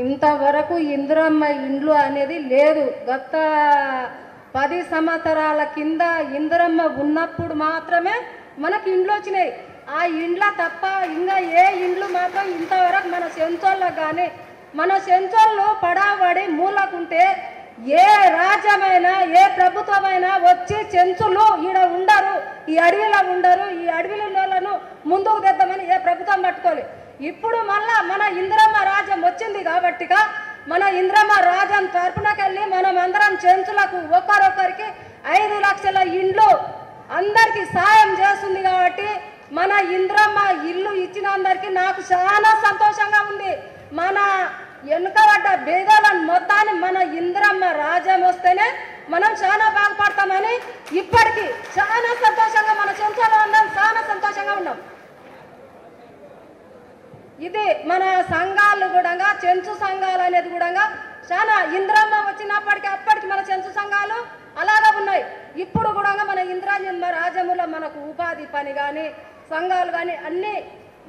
ఇంతవరకు ఇందిరమ్మ ఇండ్లు అనేది లేదు. గత 10 సంవత్సరాల కింద ఇందిరమ్మ ఉన్నప్పుడు మాత్రమే మనకి ఇండ్లు వచ్చినాయి. ఆ ఇండ్ల తప్ప ఇంకా ఏ ఇండ్లు మాత్రం ఇంతవరకు మన సెంచోళ్ళకు కానీ మన సెంచోళ్ళు పడాబడి మూలకుంటే ఏ రాజ్యమైనా ఏ ప్రభుత్వమైనా వచ్చి చెంచులు ఈడ ఉండరు, ఈ అడవిలో ఉండరు, ఈ అడవిలను ముందుకు తెద్దామని ఏ ప్రభుత్వం పట్టుకోలేదు. ఇప్పుడు మళ్ళా మన ఇందిరమ్మ రాజ్యం వచ్చింది కాబట్టిగా మన ఇందిరమ్మ రాజ్యం తరపునకెళ్ళి మనం అందరం చెంచులకు ఒక్కరొక్కరికి 5 లక్షల ఇండ్లు అందరికీ సాయం చేస్తుంది. కాబట్టి మన ఇందిరమ్మ ఇల్లు ఇచ్చిన అందరికీ నాకు చాలా సంతోషంగా ఉంది. మన వెనుకబడ్డ పేదలను మొత్తాన్ని మన ఇందిరమ్మ రాజ్యం వస్తేనే మనం చాలా బాగుపడతామని ఇప్పటికీ చాలా సంతోషంగా మన చెంచాలో అందరం చాలా సంతోషంగా ఉన్నాం. ఇది మన సంఘాలు కూడా చెంచు సంఘాలు అనేది కూడా చాలా ఇందిరమ్మ వచ్చినప్పటికీ అప్పటికి మన చెంచు సంఘాలు అలాగే ఉన్నాయి. ఇప్పుడు కూడా మన ఇందిరమ్మ రాజ్యములో మనకు ఉపాధి పని కానీ సంఘాలు కానీ అన్నీ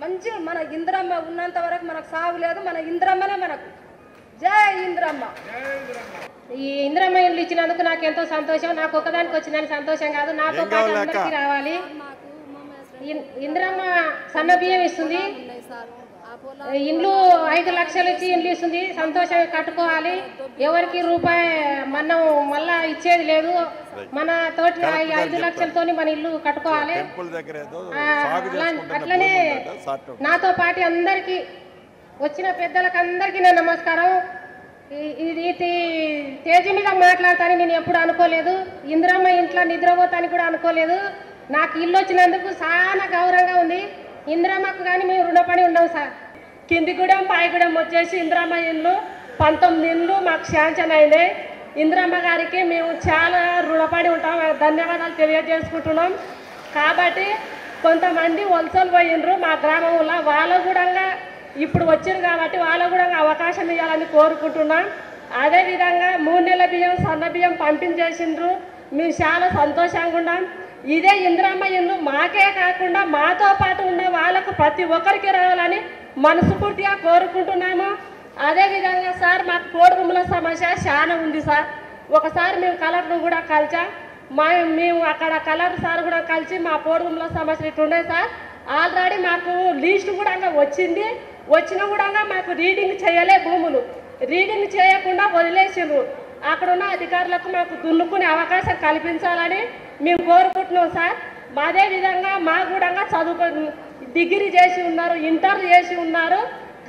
మంచి మన ఇందిరమ్మ ఉన్నంత వరకు మనకు సాగు లేదు. మన ఇందిరమ్మనే మనకు. జై ఇందిరమ్మ. ఈ ఇందిరమ్మ ఇల్లు ఇచ్చినందుకు నాకు ఎంతో సంతోషం. నాకు ఒకదానికి వచ్చిందని సంతోషం కాదు, నాతో పాటు అందరికీ రావాలి. ఇందిరమ్మ సన్న బియ్యం ఇస్తుంది, ఇండ్లు 5 లక్షలు ఇచ్చి ఇండ్లు ఇస్తుంది. సంతోషంగా కట్టుకోవాలి. ఎవరికి రూపాయి మనం మళ్ళా ఇచ్చేది లేదు. మన తోటి 5 లక్షలతో మన ఇల్లు కట్టుకోవాలి. అట్లనే నాతో పాటు అందరికీ వచ్చిన పెద్దలకు అందరికీ నా నమస్కారం. ఇది తేజీ మీద మాట్లాడతానని నేను ఎప్పుడు అనుకోలేదు. ఇందిరమ్మ ఇంట్లో నిద్రపోతాని కూడా అనుకోలేదు. నాకు ఇల్లు వచ్చినందుకు చాలా గౌరవంగా ఉంది. ఇందిరమ్మకు కానీ మేము రుణపడి ఉన్నాం సార్. కిందిగూడెం పాయగూడెం వచ్చేసి ఇందిరమ్మ ఇల్లు 19 ఇల్లు మాకు శాంక్షన్ అయినాయి. ఇందిరమ్మ గారికి మేము చాలా రుణపడి ఉంటాం, ధన్యవాదాలు తెలియజేసుకుంటున్నాం. కాబట్టి కొంతమంది వలసలు పోయినరు మా గ్రామంలో, వాళ్ళు కూడా ఇప్పుడు వచ్చారు కాబట్టి వాళ్ళకు కూడా అవకాశం ఇవ్వాలని కోరుకుంటున్నాం. అదేవిధంగా 3 నెలల బియ్యం సన్న బియ్యం పంపించేసిండ్రు, మేము చాలా సంతోషంగా ఉన్నాం. ఇదే ఇందిరమ్మ ఇల్లు మాకే కాకుండా మాతో పాటు ఉన్న వాళ్ళకు ప్రతి ఒక్కరికి రావాలని మనస్ఫూర్తిగా కోరుకుంటున్నాము. అదేవిధంగా సార్ మాకు కోడిగుమ్మల సమస్య చాలా ఉంది సార్. ఒకసారి మేము కలెక్టర్ను కూడా కలిసాం. మేము అక్కడ కలెక్టర్ సార్ కూడా కలిసి మా కోడిగుమ్మల సమస్య ఇట్లుండే సార్. ఆల్రెడీ మాకు లిస్టు కూడా వచ్చింది. వచ్చినా కూడా మాకు రీడింగ్ చేయలే, భూములు రీడింగ్ చేయకుండా వదిలేసిండ్రు. అక్కడ ఉన్న అధికారులకు మాకు దున్నుకునే అవకాశం కల్పించాలని మేము కోరుకుంటున్నాం సార్. అదేవిధంగా మా కూడా డిగ్రీ చేసి ఉన్నారు, ఇంటర్ చేసి ఉన్నారు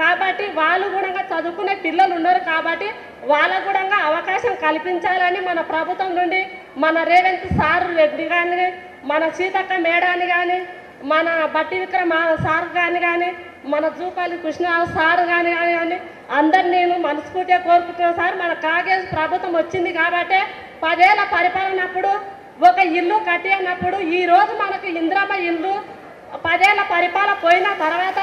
కాబట్టి వాళ్ళు కూడా చదువుకునే పిల్లలు ఉన్నారు కాబట్టి వాళ్ళకు కూడా అవకాశం కల్పించాలని మన ప్రభుత్వం నుండి మన రేవంత్ సార్ రెడ్డి కానీ, మన సీతక్క మేడాని కానీ, మన బట్టి విక్రమ సార్ కానీ, మన జూపాలి కృష్ణరావు సార్ కానీ అందరు నేను మనస్ఫూర్తిగా కోరుకుంటున్నాను సార్. మన కాంగ్రెస్ ప్రభుత్వం వచ్చింది కాబట్టి 10 ఏళ్ళ పరిపాలనప్పుడు ఒక ఇల్లు కట్టి అన్నప్పుడు ఈరోజు మనకు ఇందిరమ్మ ఇల్లు 10 ఏళ్ళ పరిపాలన పోయిన తర్వాత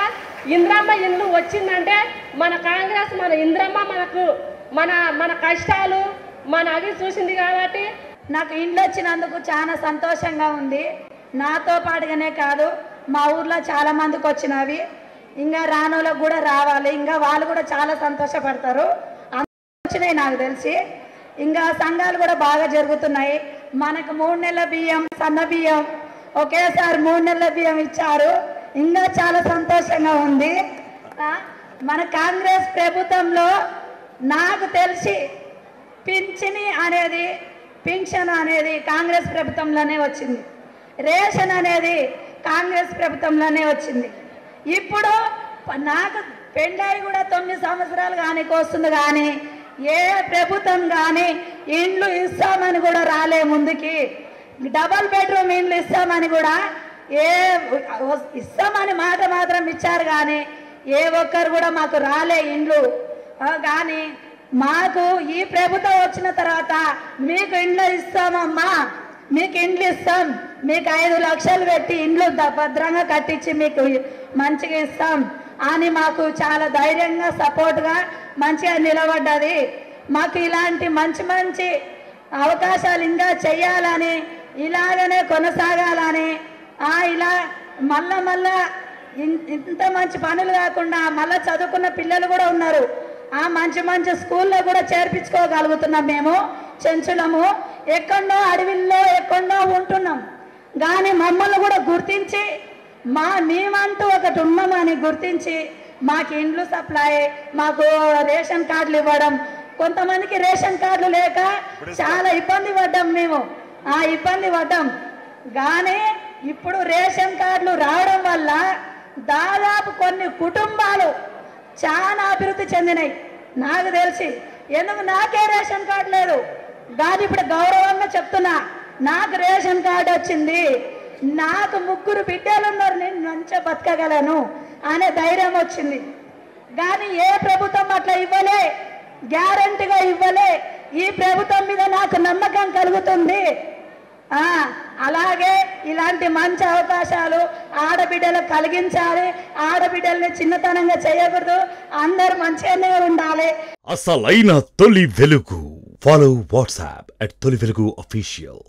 ఇందిరమ్మ ఇల్లు వచ్చిందంటే మన కాంగ్రెస్ మన ఇందిరమ్మ మనకు మన కష్టాలు మన అవి చూసింది కాబట్టి నాకు ఇండ్లు వచ్చినందుకు చాలా సంతోషంగా ఉంది. నాతో పాటుగానే కాదు మా ఊర్లో చాలా మందికి వచ్చినవి, ఇంకా రానోళ్ళకు కూడా రావాలి. ఇంకా వాళ్ళు కూడా చాలా సంతోషపడతారు. వచ్చినాయి నాకు తెలిసి. ఇంకా సంఘాలు కూడా బాగా జరుగుతున్నాయి. మనకు 3 నెలల బియ్యం సన్న బియ్యం ఒకేసారి 3 నెలల బియ్యం ఇచ్చారు. ఇంకా చాలా సంతోషంగా ఉంది. మన కాంగ్రెస్ ప్రభుత్వంలో నాకు తెలిసి పింఛన్ అనేది కాంగ్రెస్ ప్రభుత్వంలోనే వచ్చింది. రేషన్ అనేది కాంగ్రెస్ ప్రభుత్వంలోనే వచ్చింది. ఇప్పుడు నాకు పెళ్ళై కూడా 9 సంవత్సరాలు కానీ వస్తుంది కానీ ఏ ప్రభుత్వం కానీ ఇండ్లు ఇస్తామని కూడా రాలే ముందుకి. డబల్ బెడ్రూమ్ ఇండ్లు ఇస్తామని కూడా ఇస్తామని మాట మాత్రం ఇచ్చారు కానీ ఏ ఒక్కరు కూడా మాకు రాలే ఇండ్లు. కానీ మాకు ఈ ప్రభుత్వం వచ్చిన తర్వాత మీకు ఇండ్లు ఇస్తామమ్మా, మీకు ఇండ్లు ఇస్తాం, మీకు 5 లక్షలు పెట్టి ఇండ్లు భద్రంగా కట్టించి మీకు మంచిగా ఇస్తాం అని మాకు చాలా ధైర్యంగా సపోర్ట్గా మంచిగా నిలబడ్డది. మాకు ఇలాంటి మంచి అవకాశాలు ఇంకా చెయ్యాలని, ఇలాగనే కొనసాగాలని, ఇలా మళ్ళా ఇంత మంచి పనులు కాకుండా మళ్ళీ చదువుకున్న పిల్లలు కూడా ఉన్నారు. ఆ మంచి మంచి స్కూల్లో కూడా చేర్పించుకోగలుగుతున్నాం. మేము చెంచులము ఎక్కడో అడవిల్లో ఎక్కడో ఉంటున్నాం, కానీ మమ్మల్ని కూడా గుర్తించి మేమంటూ ఒకటి ఉన్నామని గుర్తించి మాకు ఇండ్లు సప్లై, మాకు రేషన్ కార్డులు ఇవ్వడం. కొంతమందికి రేషన్ కార్డులు లేక చాలా ఇబ్బంది పడ్డాం. మేము ఆ ఇబ్బంది పడ్డాం, కానీ ఇప్పుడు రేషన్ కార్డులు రావడం వల్ల దాదాపు కొన్ని కుటుంబాలు చాలా అభివృద్ధి చెందినాయి నాకు తెలిసి. ఎందుకు నాకే రేషన్ కార్డు లేదు, కానీ ఇప్పుడు గౌరవంగా చెప్తున్నా, నాకు రేషన్ కార్డు వచ్చింది, నాకు 3 బిడ్డలు ఉన్నారు, నేను మంచిగా బతకగలను అనే ధైర్యం వచ్చింది. కానీ ఏ ప్రభుత్వం అట్లా ఇవ్వలే, గ్యారంటీగా ఇవ్వలే. ఈ ప్రభుత్వం మీద నాకు నమ్మకం కలుగుతుంది. అలాగే ఇలాంటి మంచి అవకాశాలు ఆడబిడ్డలకు కలిగించాలి. ఆడబిడ్డల్ని చిన్నతనంగా చేయకూడదు, అందరూ మంచిగానే ఉండాలి. అసలైన తొలి వెలుగు. ఫాలో వాట్సాప్ @తొలి వెలుగు official.